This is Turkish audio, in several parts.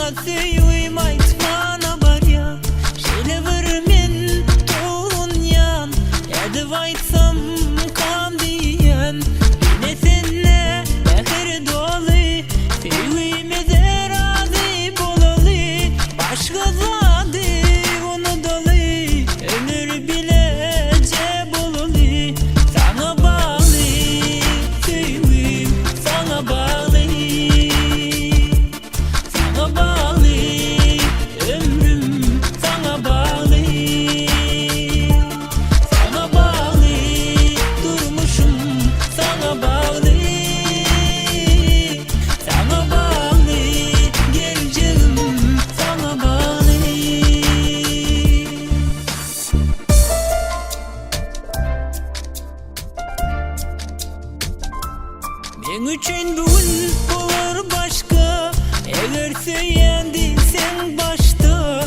sana söyleyeyim aytmana var ya. Şöyle vırmen toğun yan, edip aytsam kam diyen. Yine senle behir dolu, sevgimize razı bolalı. Başka zadı onu dolu, ömür bilece bolalı. Sana bağlı, sevgim sana bağlı. Sana bağlı, ömrüm sana bağlı. Sana bağlı, durmuşum sana bağlı. Sana bağlı, geleceğim sana bağlı. Men üçün bugün olur başka, eğer söylendiysen başta.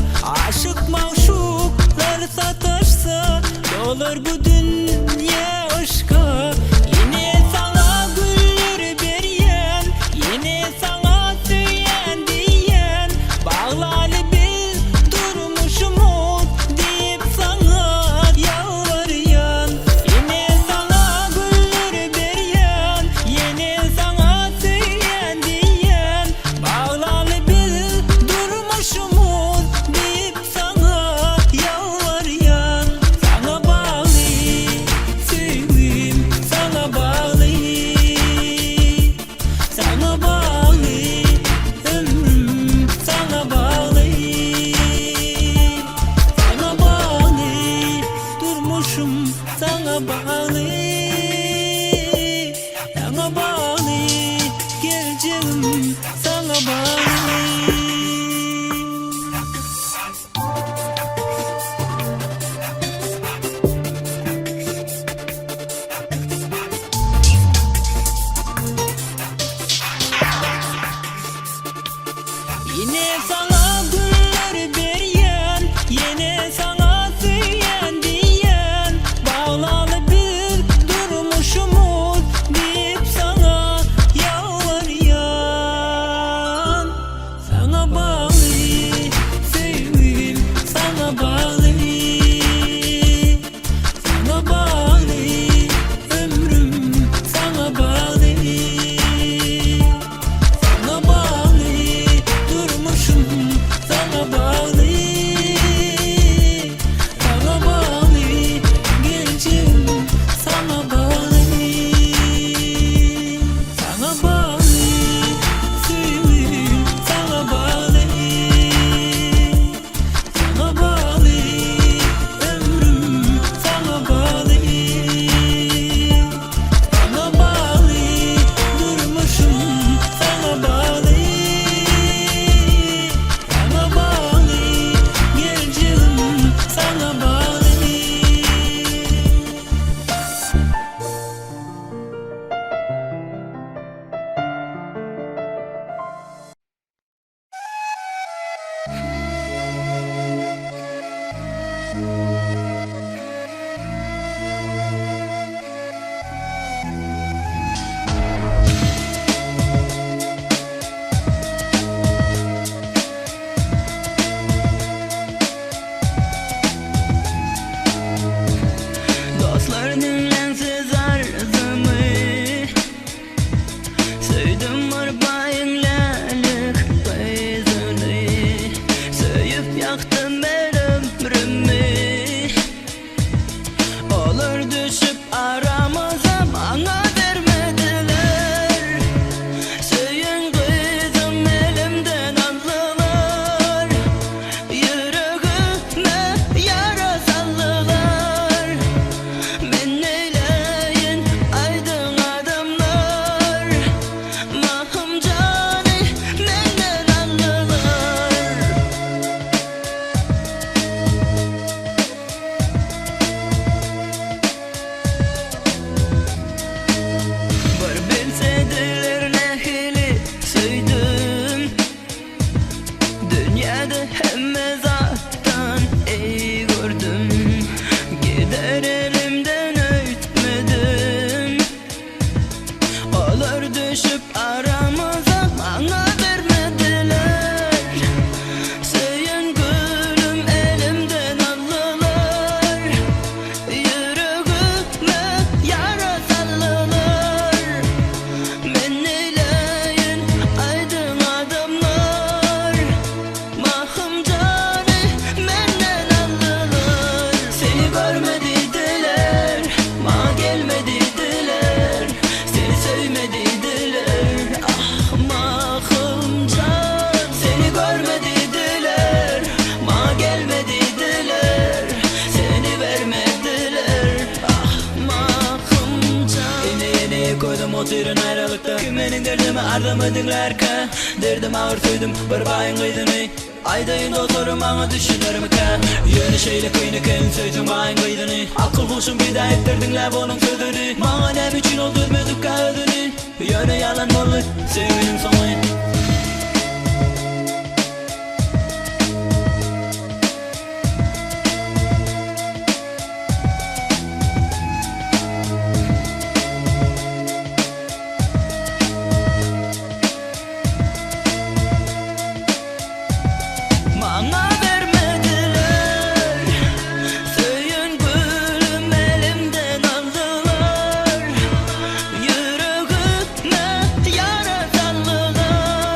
Aşık maşuklar sataşsa, dolar bu dünya aşka. Yine sana güller beriyen, yine sana söyleyen diyen. Bağlalı biz durmuşumuz deyip sana yalvarıyan. Yine sana güller beriyen, yine sana söyleyen diyen. Bağlalı biz durmuşumuz deyip sana yalvarıyan. Sana bağlı, sevgim sana bağlı. Sana bağlı, ömrüm sana bağlı. Sana bağlı, durmuşum sana bağlı. Sana bağlı, geleceğim sana bağlı. Yine sana güller beriyen, yine sana söyleyen diyen. Bağlalı bir durmuşumuz deyip sana yalvarıyan. Sana bağlı, sevgim sana bağlı. Sana bağlı, ömrüm sana bağlı. Sana bağlı, durmuşum şirin ayrılıkta. Kim menin derdimi ardımı dinlerken, derdim ağır tüydüm bir bayın kıydını. Aydayın dostlarım bana düşünürüm ki yeni şeyle kıyını ken söydüm bayın kıydını. Akıl kuşum bir daha ettirdinler bunun sözünü. Bana ne biçin oldu etmedik kağıdını. Yönü yalan olur sevgilim sana. Bana vermediler, söyün gülüm elimden aldılar. Yüreğime yara saldılar.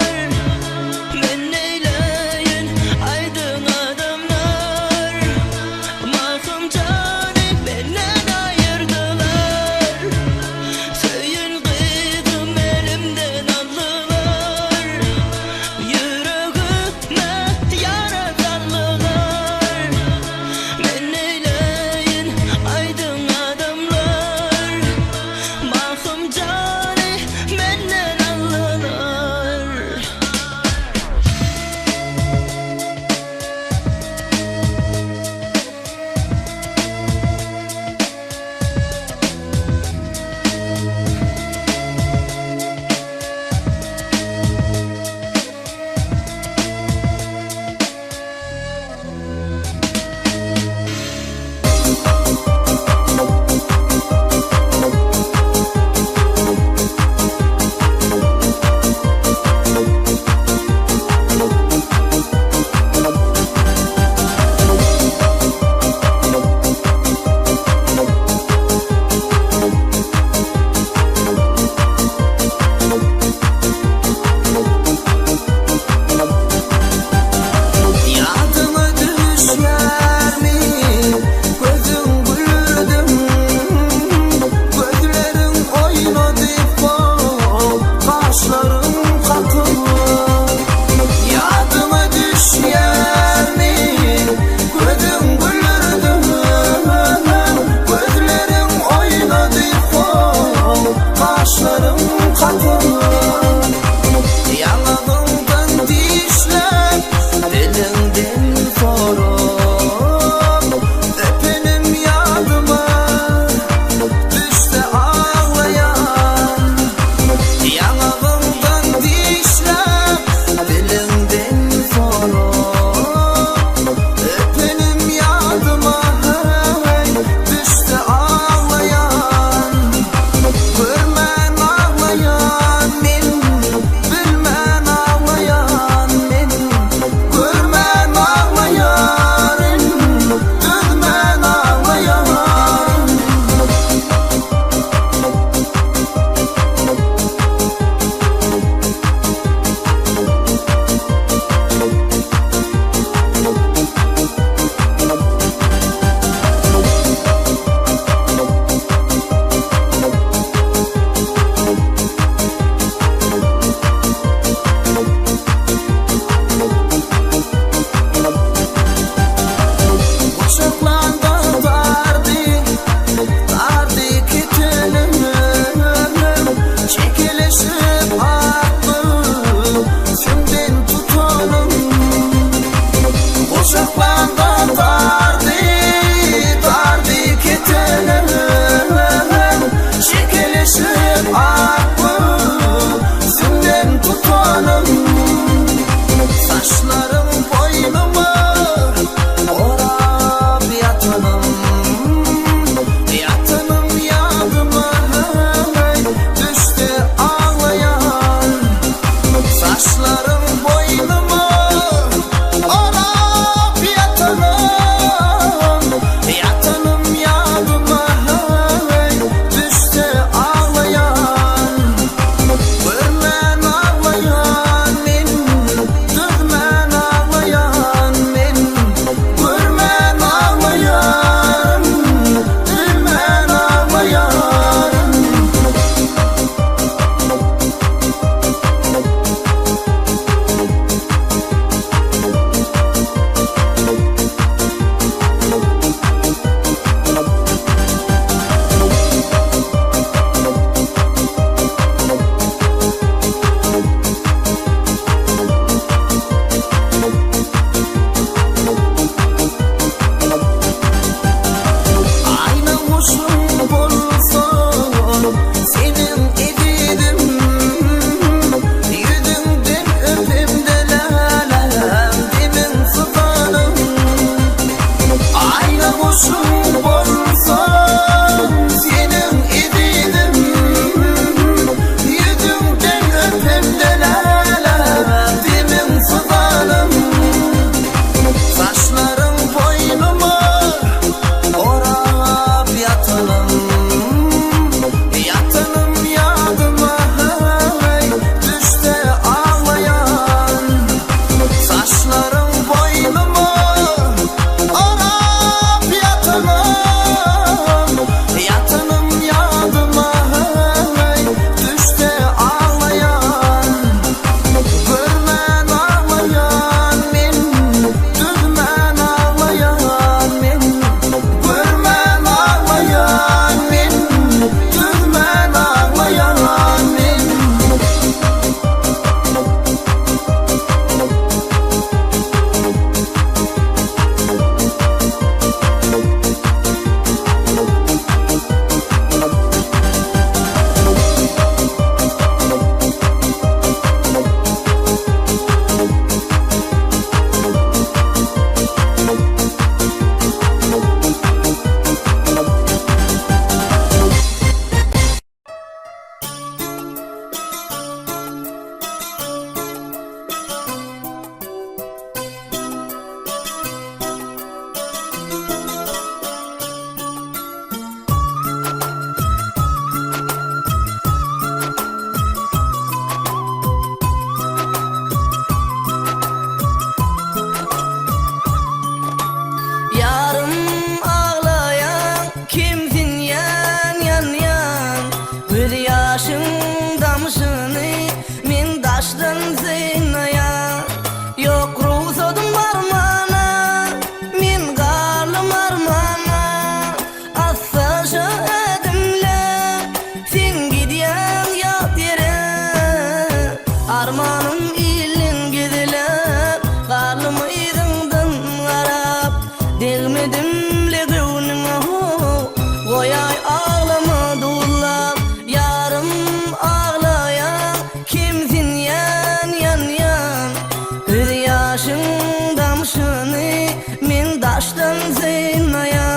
yaşın damşını men daştan zeynayan.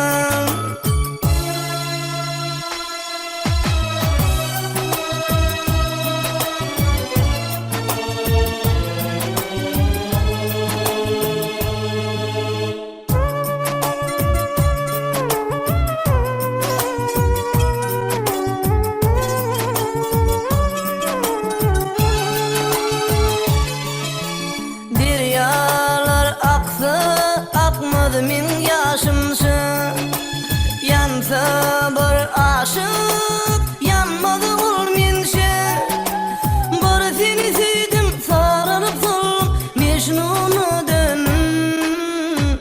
Deryalar aksa akmadı men yaşımsa, yansa bir aşık yanmadı ol menşe. Bir seni sevdim sarılıp soldum Mecnun'a dönüm.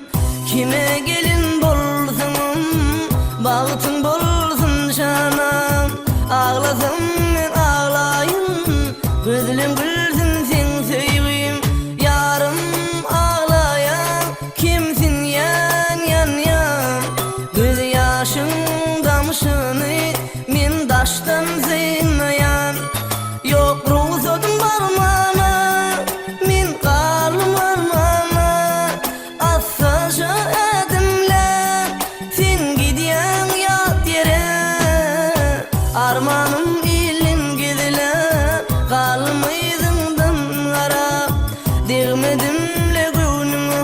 Kime gelin bolsun bağıtın bolsun canım. Ağlasam men ağlayın gözlerim gülsün sen seveyim. Yarım ağlayan kimsin yan yan yan. Göz yaşın damşını men daştan zeynayan. Yok ruhsadım barmana men kalım armana. Assaca edimler sen gidiyen yat yere. Armanım ilin gidiler kalmaydımdan ara. Değmedimle gönlümü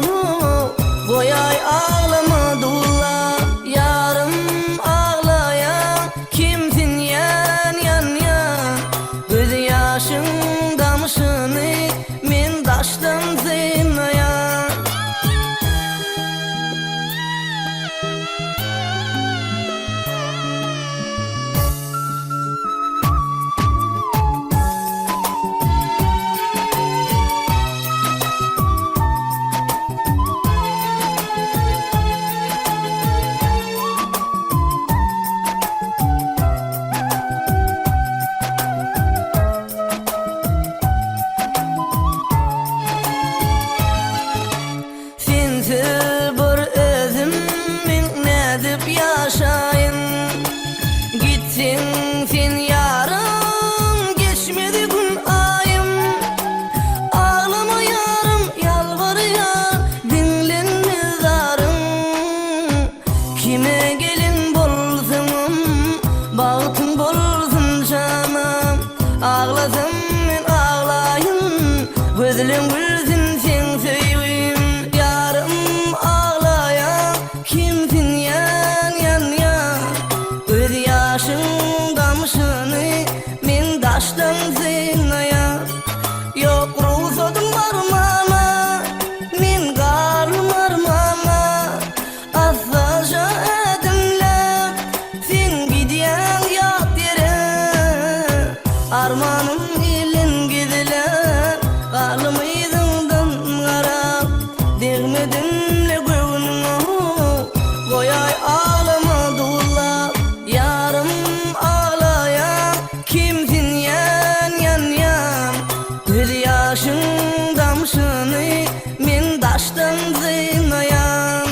koyay ağlama dulla. Yarım ağlayan kimsin yan yan yan. Göz yaşın damşını men daştan zeynayan. Sensiz bir özüm men nedip yaşayın. Gitsin sen yarım geçmedi gün ayım. Ağlama yarım yalvarıyan dinlenme zarım. Kime gelin bolsun bağıtın bolsun canım. Ağlasam men ağlayın gözlerim gülsün sen seveyim. Yarım ağlayan kimsin yan yan yan. Göz yaşın damşını men daştan zeynayan. Yok ruhsadım barmana men kalım armana. Assaca edimler sen gidiyen yat yere. Armanım ilin gidiler kalmaydımdan ara. Değmedimle gönlümü koyay ağlama dulla. Yarım ağlayan kimsin yan yan yan. Göz yaşın damşını men daştan zeynayan.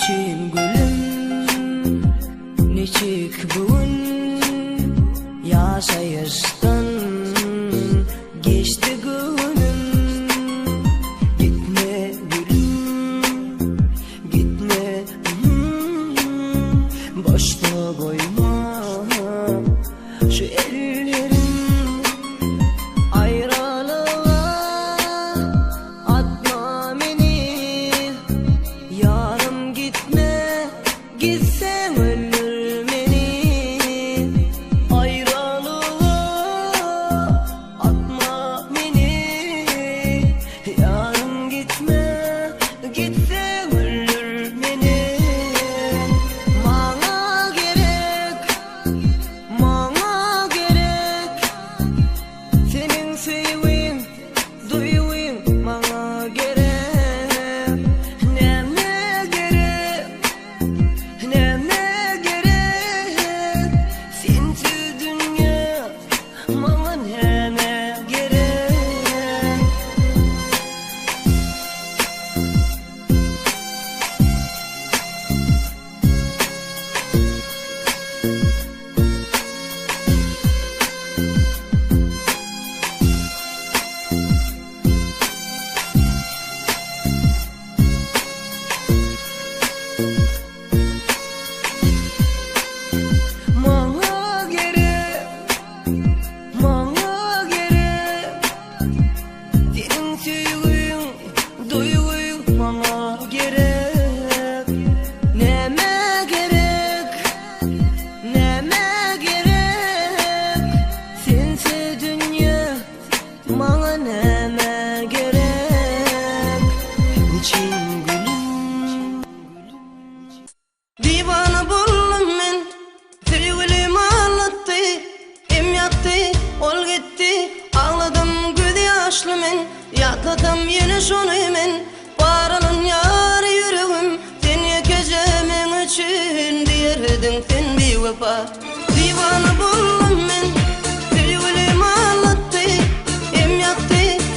niçin gülüm niçik bugün yaşayıştan geçti günüm. Gitme gülüm gitme, boşta koyma şu ellerim. Ayrılığa atma beni yarım, gitme gitsen öldür beni. Ayrılığa atma beni yarım, gitme gitsen öldür beni. Bana gerek senin sevgin duyguin, bana gerek. Neme gerek sensiz dünya, bana neme gerek. Bana gerek senin sevgin duyguin, bana gerek. Neme gerek sensiz dünya, bana neme gerek. Niçin gülüm divana buldum men, sevgilim ağlattı, em yaktı, ol gitti. Ağladım göz yaşlı men, yatladım yine şunu men. Varalın yar yüreğim, sen yakacağımın için diyerdin sen bir vefa. Divana buldum men, sevgilim ağlattı, em yaktı,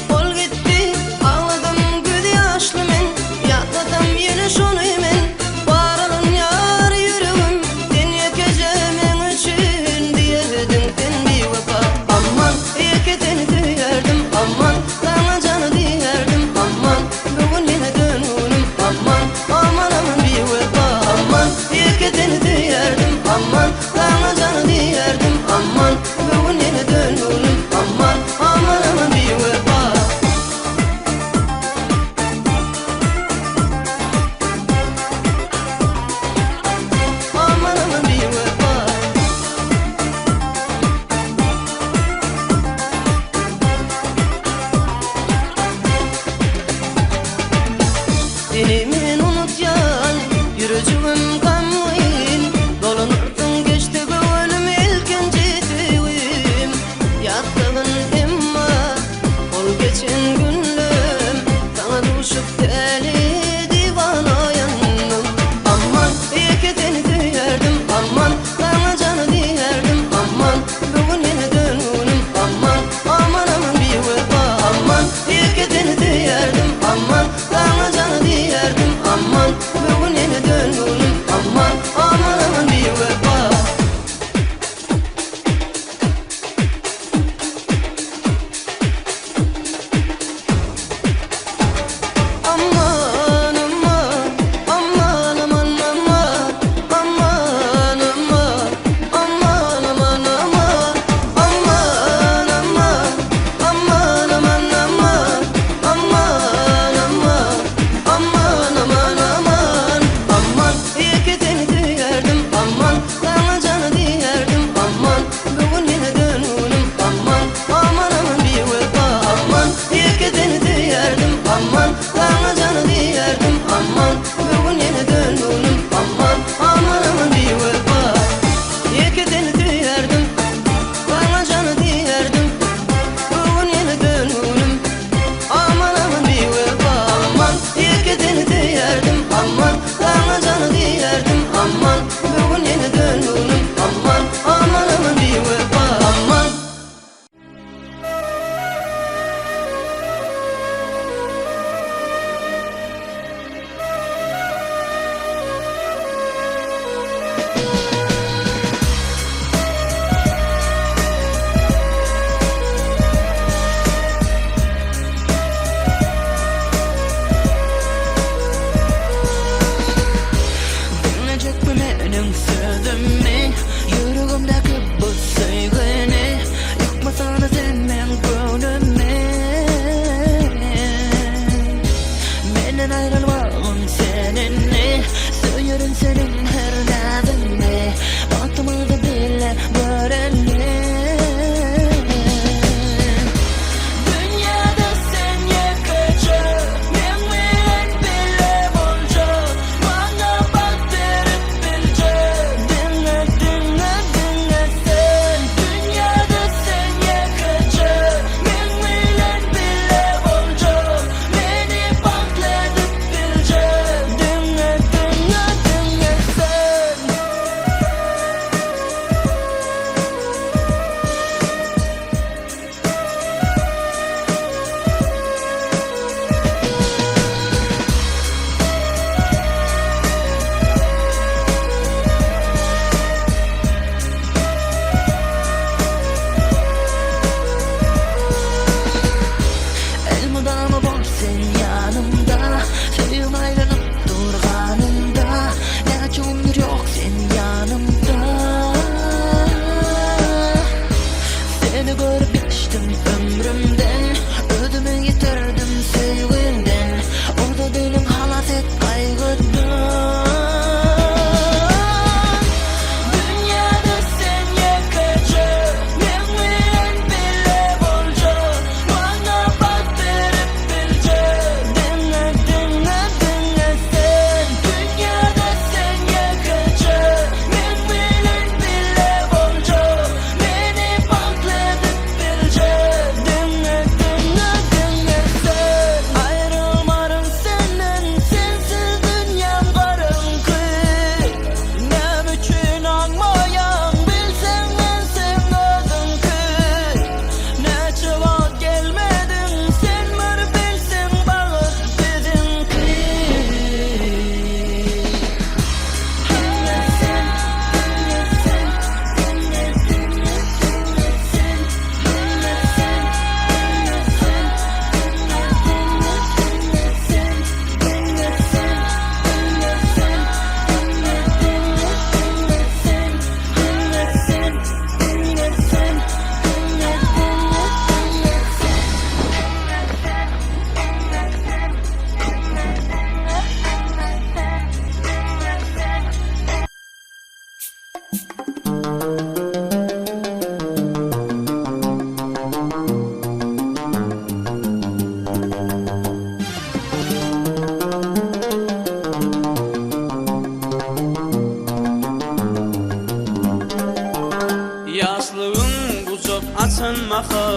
ol gitti. Ağladım göz yaşlı men, yatladım yine şunu men. Varalın yar yüreğim, sen yakacağımın için diyerdin sen bir vefa. Aman yaketini duyardım, aman sana canı diyerdim. Aman bugün yine dönürüm, aman aman aman bir vefa. Aman yaketini duyardım, aman sana canı diyerdim. Aman bugün yine dönürüm, aman aman aman bir vefa. Aman aman bir vefa. Dilimin unutyan, yürücüğüm kanmayın. Dolanırsın geçti gönlüm ilkinci sevim. Yattığın emma, ol geçen günlüm. Sana düşüp deli divana yandım. Aman yaketini duyardım, aman sana canı diyerdim. Aman bugün yine dönürüm, aman aman aman bir vefa. Aman yaketini duyardım, aman sana canı diyerdim. Aman bugün yine dönürüm, aman aman aman bir vefa.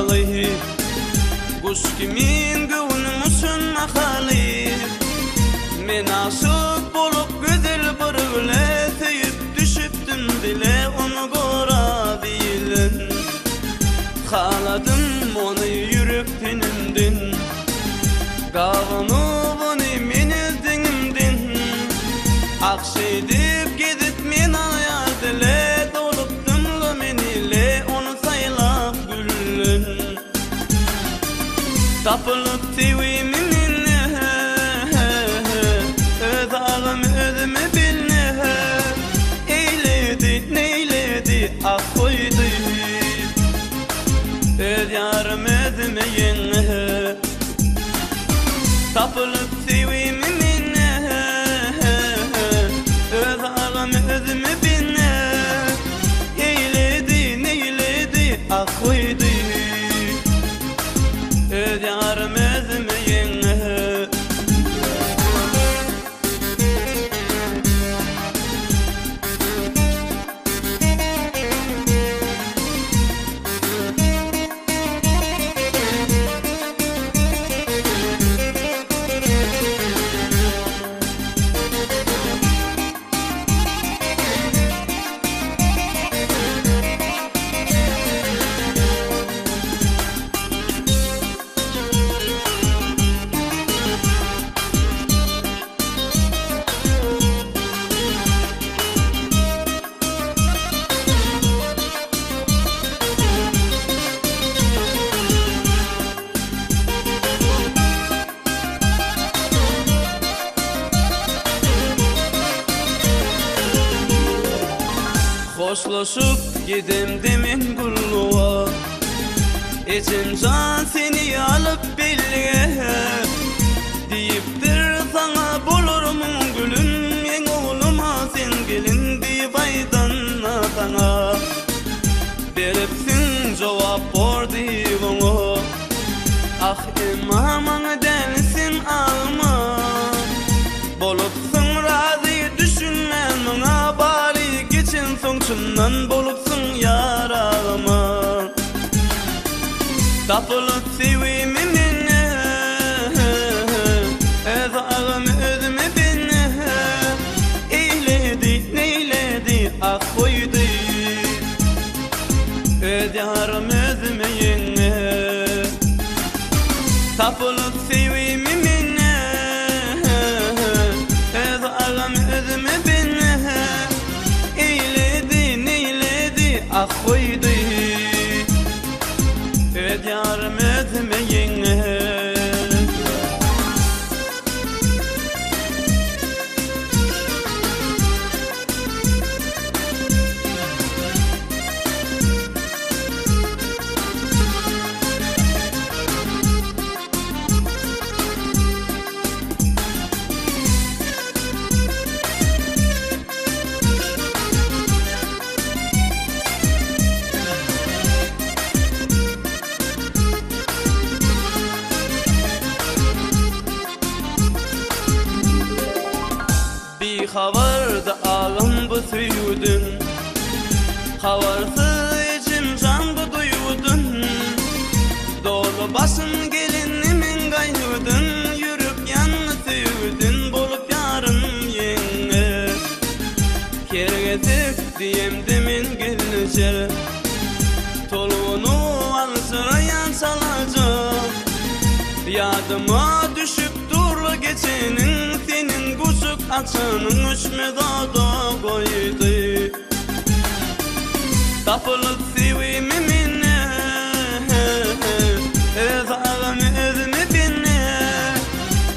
bağlı Kuş kimin gönlümüsün mahalı Men aşık bolup güzel bir güle Teyip düşüptüm dile onu gora bilin Haladım onu yürüp tenimdin Gavunu bunu men izdenimdin Akşedip gidip men ayar dile Dolup dümlü men ile onu saylap gülün Tapılıp sevimimine Öz ağım özümü bilne Eyledi neyledi ah koydu Öz yarım özüme yenge Tapılıp sevimimine Öz ağım özümü bilne Eyledi neyledi ah koydu Öz yarım özüme yenge Hoşlaşıp gidem demin gulluğa İçimden seni alıp belge Deyiptir sana bulurumun gülüm En oğluma sen gelin deyip aydanla sana Beripsin cevap bor deyip onu Ah imamana densin alma Bolupsun razı düşünmen bana bari geçin sonuçundan bolupsun yarağıma Tapılıp sevimimine Öz ağım özüme binne Eyledi neyledi ah koydu Öz yarım özüme yenge Tapılıp sevimimine Öz ağım özüme binne Eyledi neyledi ah koydu Öz yarım özüme yenge Bir havarda ağım bu süyudun Havarsız içim candı duyudun Doğru basın gelinimin gaydudun Yürüp yanlı süyudun bolup yarım yenge Kergetip diyem demin gelince Toluğunu alsırayan salacak Yadıma düşüp durlu geçenin Senin kuşuk açanın üçme dağda koydu Tapılıp sevimimine Öz ağım özüme binne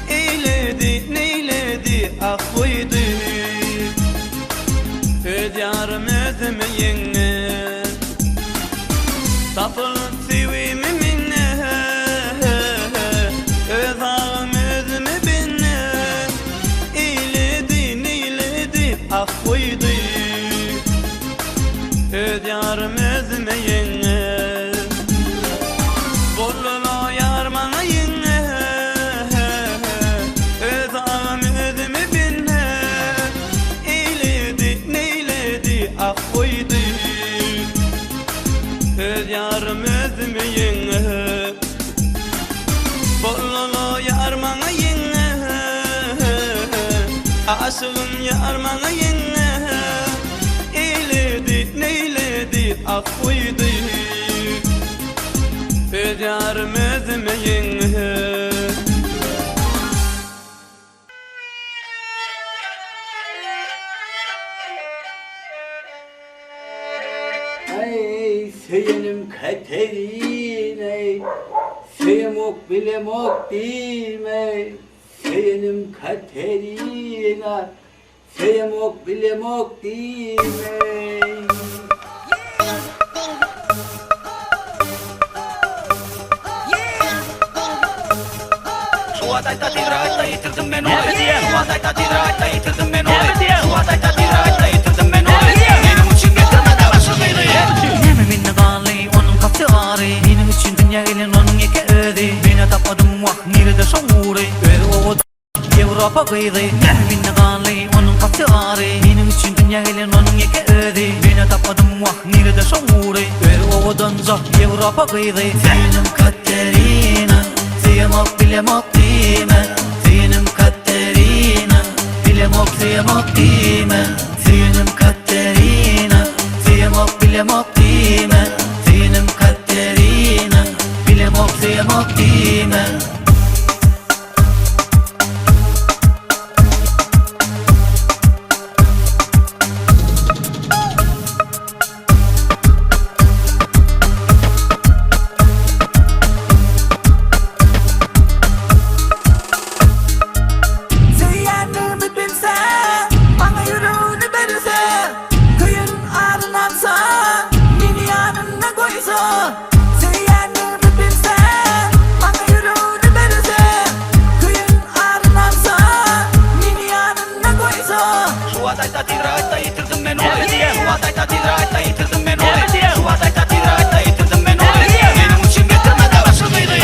Eyledi neyledi ah koydu Öz yarım özüme yenge Tapılıp sevimimine Öz ağım özüme binne Eyledi neyledi ah koydu Öz yarım özüme aşığım yarmana yenne eyledi neyledi ak koydu öz yarım özüme yenne Ey seyenim katerin ey Seyemok bilemok diyim ey Seyenim katerina Seyemok bilemok diyim ey Suatayta tidrayta yitirdim ben oy Suatayta tidrayta yitirdim ben oy Suatayta tidrayta yitirdim ben oy Benim için getirmedi başımıydı Nemi minne gali onun kaptı ağrı Benim için dünya elin onun eke ödü Beni tapadım vah nerede şavuri Ödü o Avrupa kıydı Nemi minne gali onun kaptı ağrı Benim için dünya elin onun eke ödü Beni tapadım vah nerede şavuri Ödü o danza Avrupa kıydı Senin Katerina Seyemok bilemok dime Seyenim Katerina Bilemok seyemok dime Seyenim Katerina Seyemok bilemok dime Seyenim Katerina Bilemok seyemok dime Suatayta tidrayta yitirdim ben oy Suatayta tidrayta yitirdim ben oy Suatayta tidrayta yitirdim ben oy Benim için getirmedi başımıydı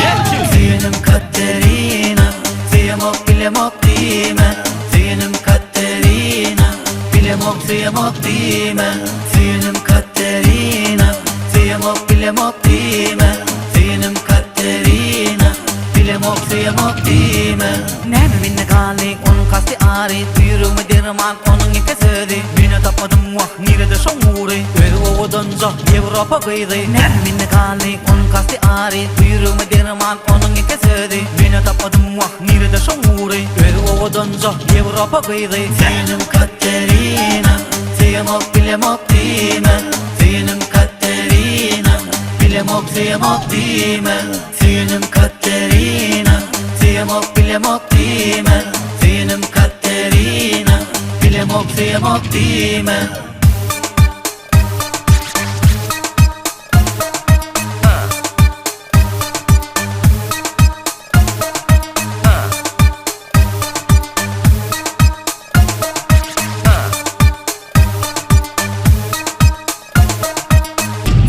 Seyenim Katerina Seyemok bilemok dime Seyenim Katerina Bilemok seyemok dime Seyenim Katerina Seyemok bilemok dime Seyenim Katerina Bilemok seyemok dime Nemi minne gali onun kasti ağrı Duyurumu derman onun eke söyledi Beni tapadım vah nerede şavuri Ödü o danza Avrupa kıydı Nemi minne gali onun kasti ağrı Duyurumu derman onun eke söyledi Beni tapadım vah nerede şavuri Ödü o danza Avrupa kıydı Seyenim Katerina Seyemok bilemok dime Seyenim Katerina Bilemok seyemok dime Seyenim Katerina Seyemok bilemok dime Seyenim Katerina Bilemok seyemok dime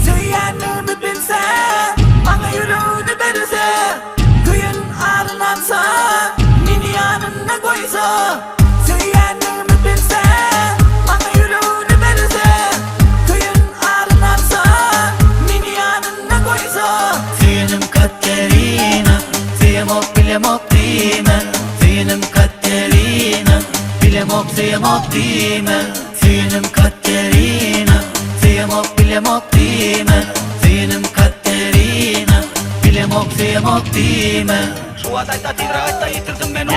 Söylenimi bilse Bana yürüdü verirse Kıyın ardınansa Beni yanına koysa Söylenimi bilse Bana yürüdü verirse Kıyın ardınansa Beni yanına koysa Seyenim Katerina Seyemok bilemok dime Seyenim Katerina Bilemok seyemok dime Seyenim Katerina Seyemok bilemok dime Seyenim Katerina Bilemok seyemok dime Suatayta tidrayta yitirdim ben oy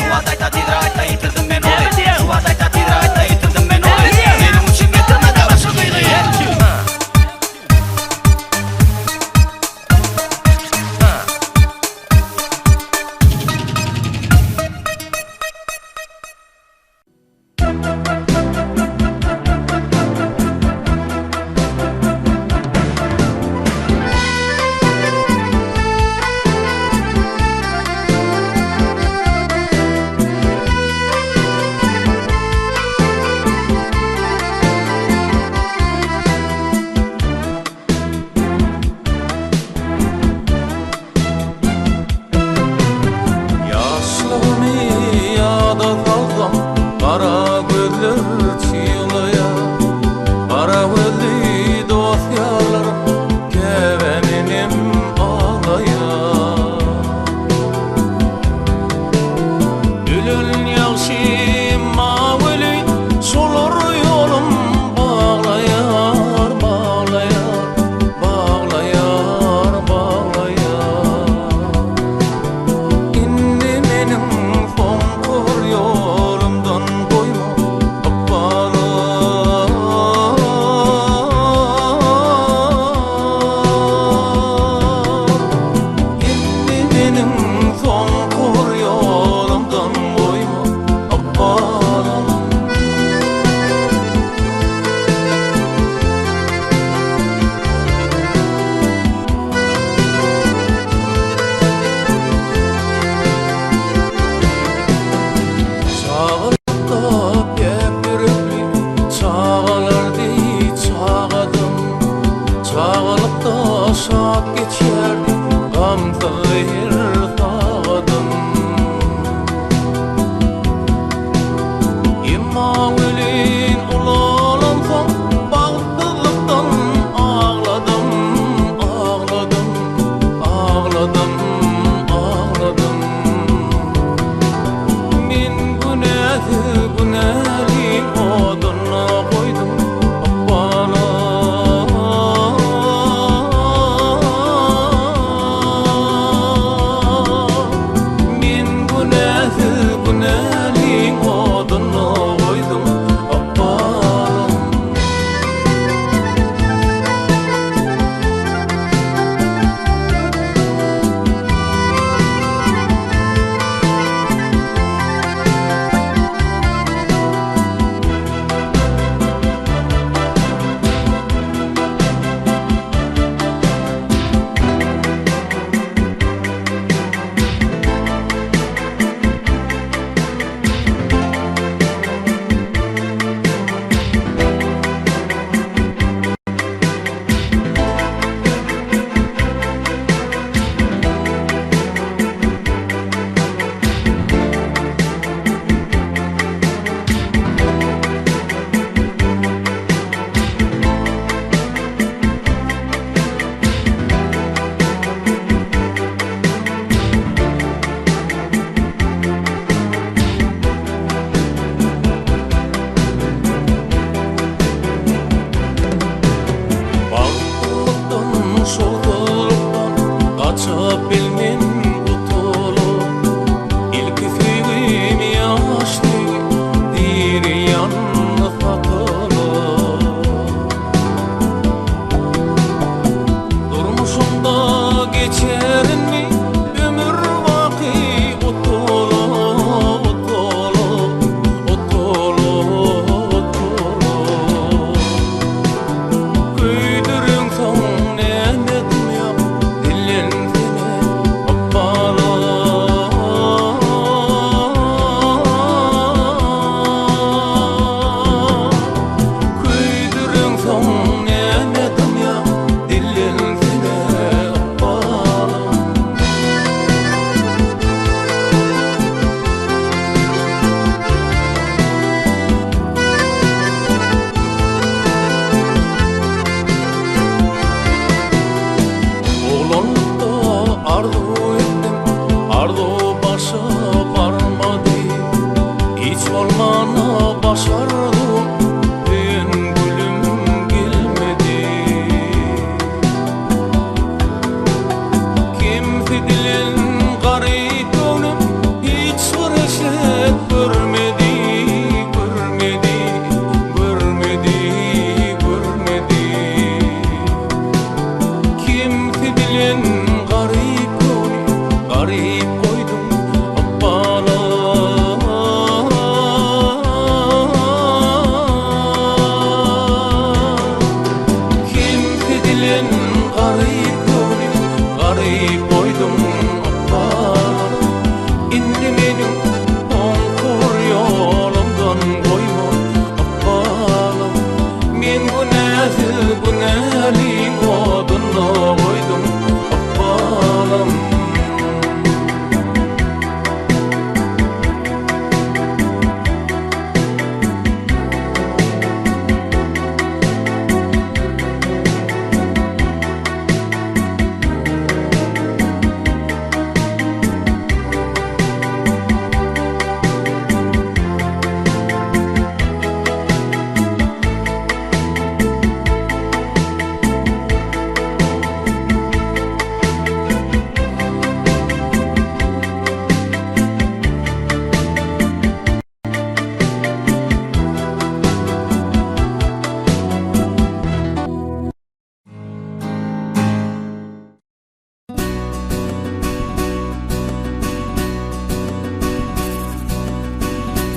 Suatayta tidrayta yitirdim ben oy Suatayta tidrayta yitirdim ben oy Benim için getirmedi başımıydı Menin soňkur ýolumdan goýma abbalam. Çağırda pepürüklü çağalardy çağadım. Çağalıkda şat geçerdi gamsız yer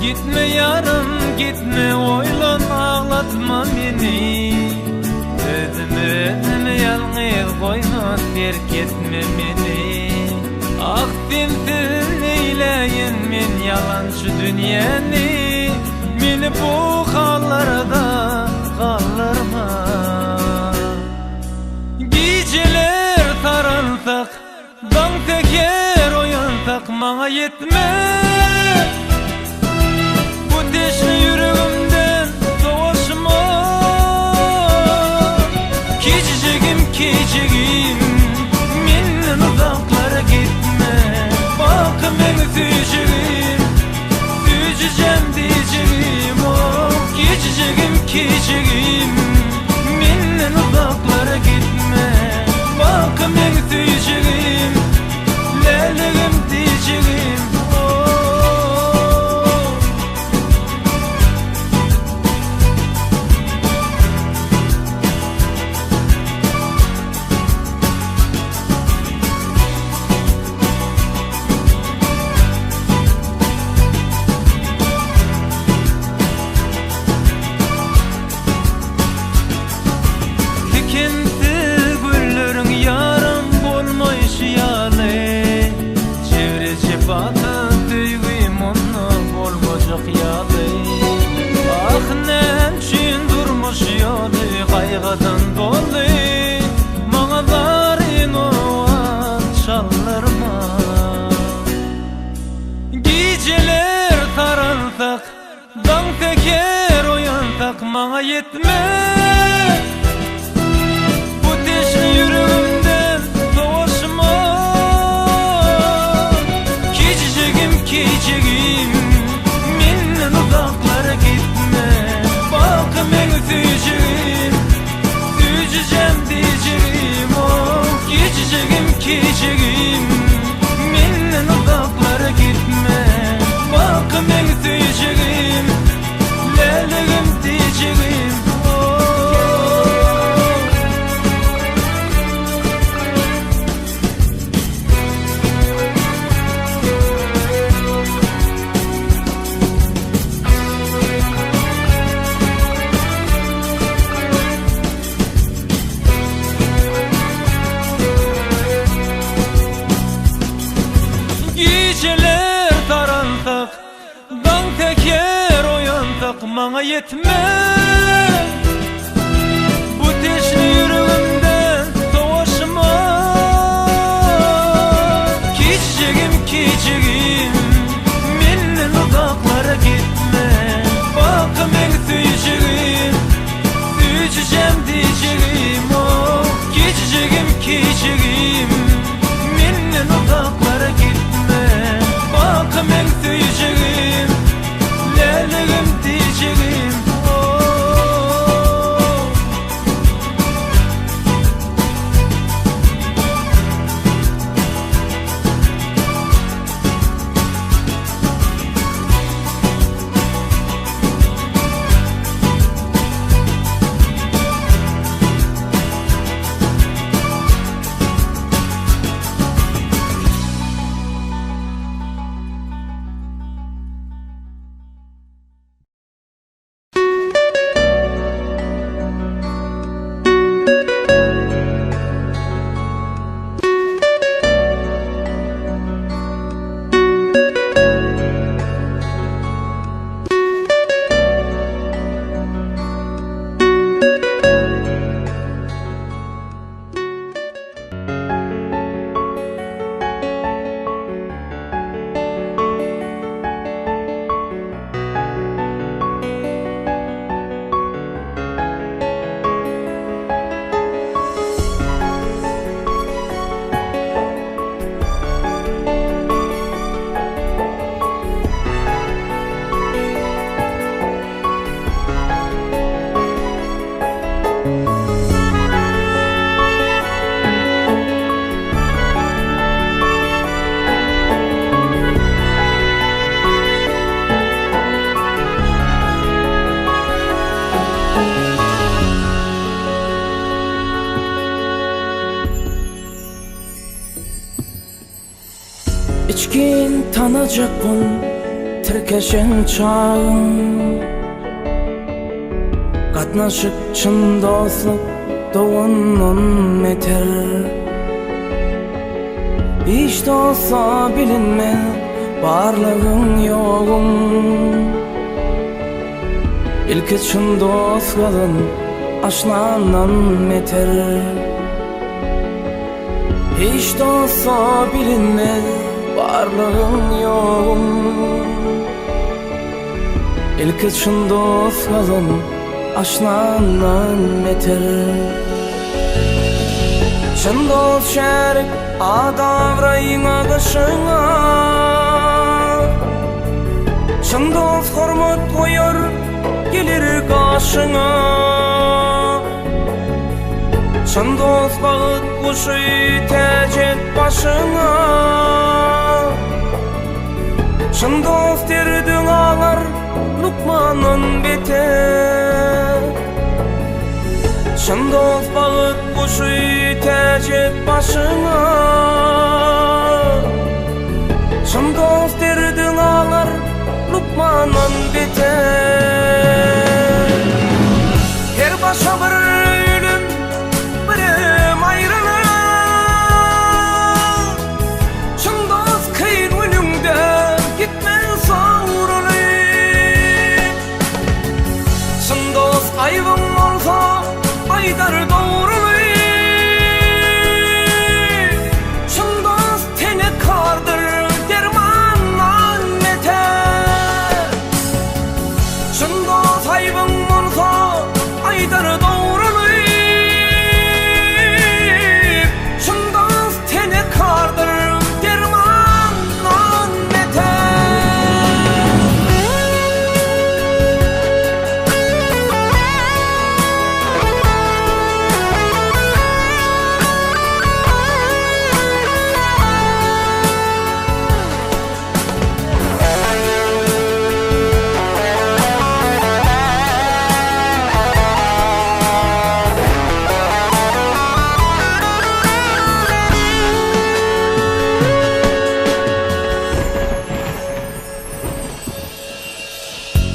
Gitme yarım gitme oylan ağlatma beni Özümü yalnız koyma terk etme beni Ah dinsin eyleyin men yalançı dünyani Meni bu hallarda kaldırma Geceler taransak Dan teker oyansak Bana yetme Bu deşli yüreğimden Soğuşma Kicicigim Menden uzaklara gitme Bak men süyücüğüm Süyücücem diyeceğim Oh Kicicigim Menden uzaklara gitme Bak men süyücüğüm Leleğim diyeceğim Kaygıdan dolu Mağaların o an çalırma Geceler taransak Dan teker oyansak Bana yetme Bu deşli yüreğimden Soğuşma Kicicigim Menden uzaklara gitme Bak men süyücüğüm Süyücücem diyeceğim Oh Kicicigim Menden uzaklara gitme Bak men süyücüğüm Leleğim diyeceğim Geceler taransak Dan teker oyansak Bana yetme Bu deşli yüreğimden Soğuşma Kicicigim Menden uzaklara gitme Bak men süyücüğüm Süyücücem diyeceğim Oh Kicicigim Menden uzaklara gitme Bak men süyücüğüm Leleğim diyeceğim İçkin tanacakpın tirkeşen çağın Katnaşıp çın dostluk doğunun meter Hiç de olsa bilinme barlığın yoğun İlki çın dost kalın aşnanan meter Hiç de olsa bilinme barlığın yoğun İlki çın dost kalın aşnanan meter Çın dost şerik adavrayın ağışına Çın dost hormat koyar gelir kaşına Çın dost bağıt kuşu tecet başına Çın dost derdin ağlar Lukmanın beter Çın dost bağıt kuşu tecet başına Çın dost derdin ağlar Lukmanın beter Her başa bir ölüm birim ayrılık Çın dost kıyın önümde gitmen savrulup Çın dost ayvın olsa aydar doğrulup Çın dost tene kardır dermanlan meter Çın dost ayvın olsa aydar doğrulup Çın dost tene kardır dermanlan meter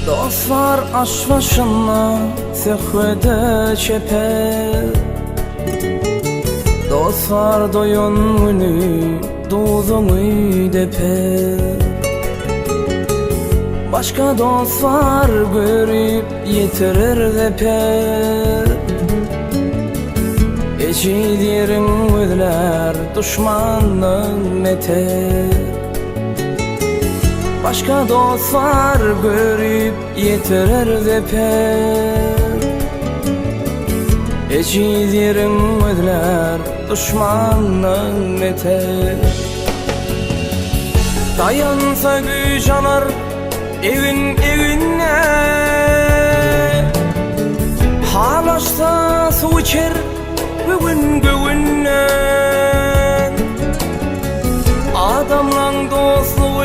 Dostlar aş başına sehvede çeper Dostlar doyun günü dozunu deper Başka dostlar görüp yetirir deper Eçidirin ödler düşmanın meter Başka dostlar görüp yetirir deper Eçidirin ödler düşmanın meter Dayansa güç anar evin evine Halaşsa su içer bugün göğünden Adamlan dostluğu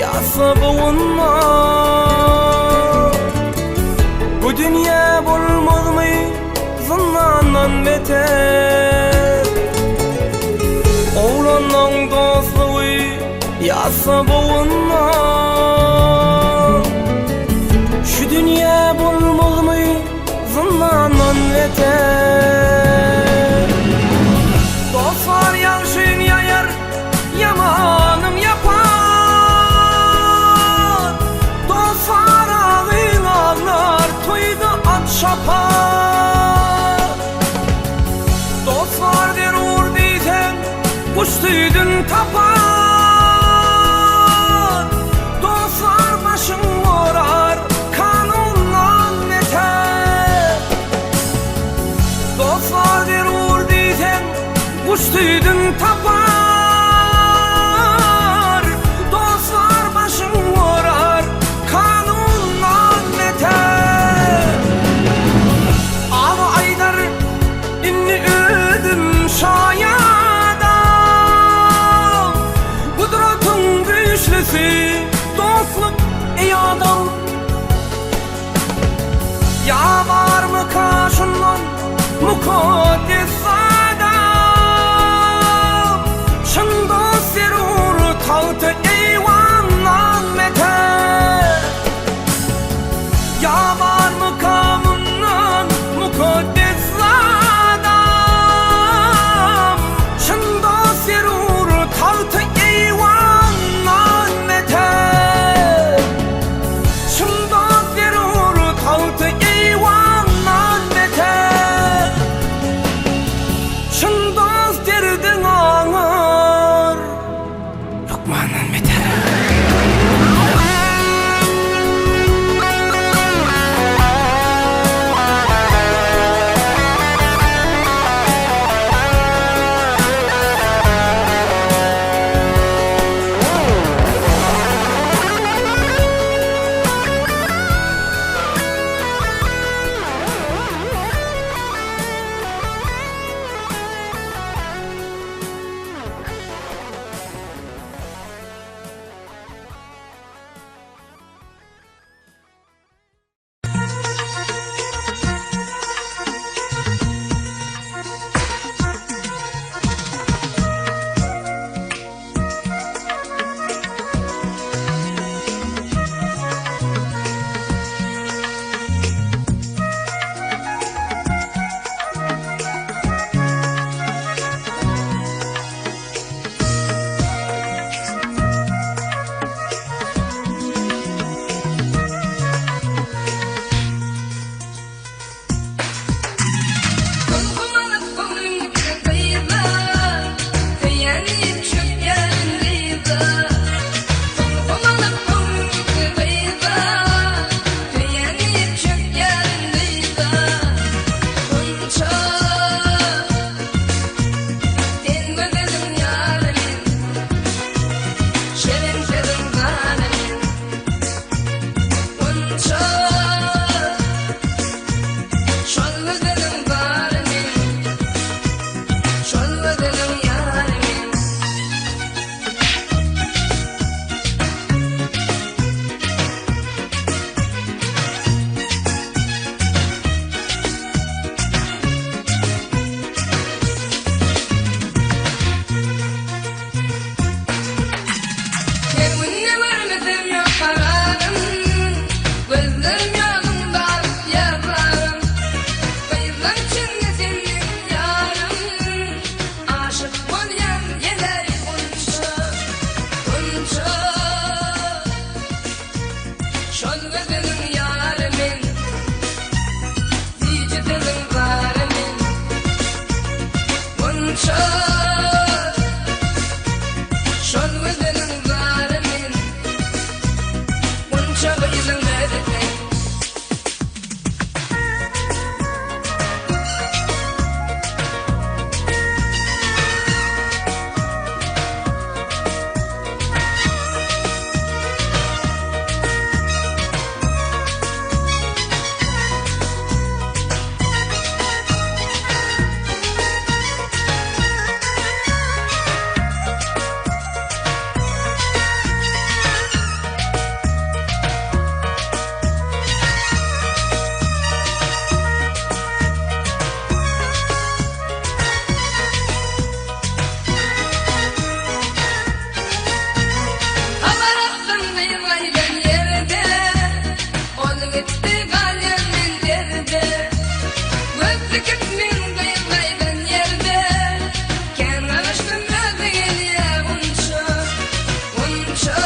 yasa boğunma Bu dünya bulmaz mı zınnanan beter Oğlanın dostluğu yasa boğunma Şu dünya bulmaz mı zınnanan beter Dostlar yanşın yayar yamanım yapar Şapar Dostlar der uğur deysen Kuştuydun tapar Dostlar başın morar Kanundan beter Dostlar şerin şerin zalim unça şol gözlerim zalimin şol gözlerim yarimin Kendine vermedim yok kararım gözlerim yanımda yarlarım bayılan içinde senin yarım aşık olyan yeler unça unça şol gözlerim yarimin zici dilim zalimin unça şol gözlerim zalimin unça bayılan verirken Amarattın kıymaydan yerde ol gitti kalyemin derde gözlü gitmin kıymaydan yerde ken alıştın gözü geliye unça unça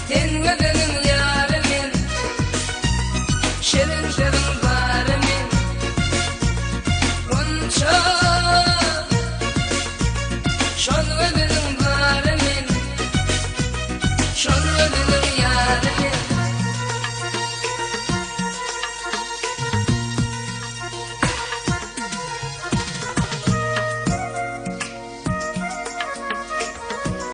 ten gözünün yarimin şirin şirin zalimin unça şol gözlerim zalimin şol gözlerim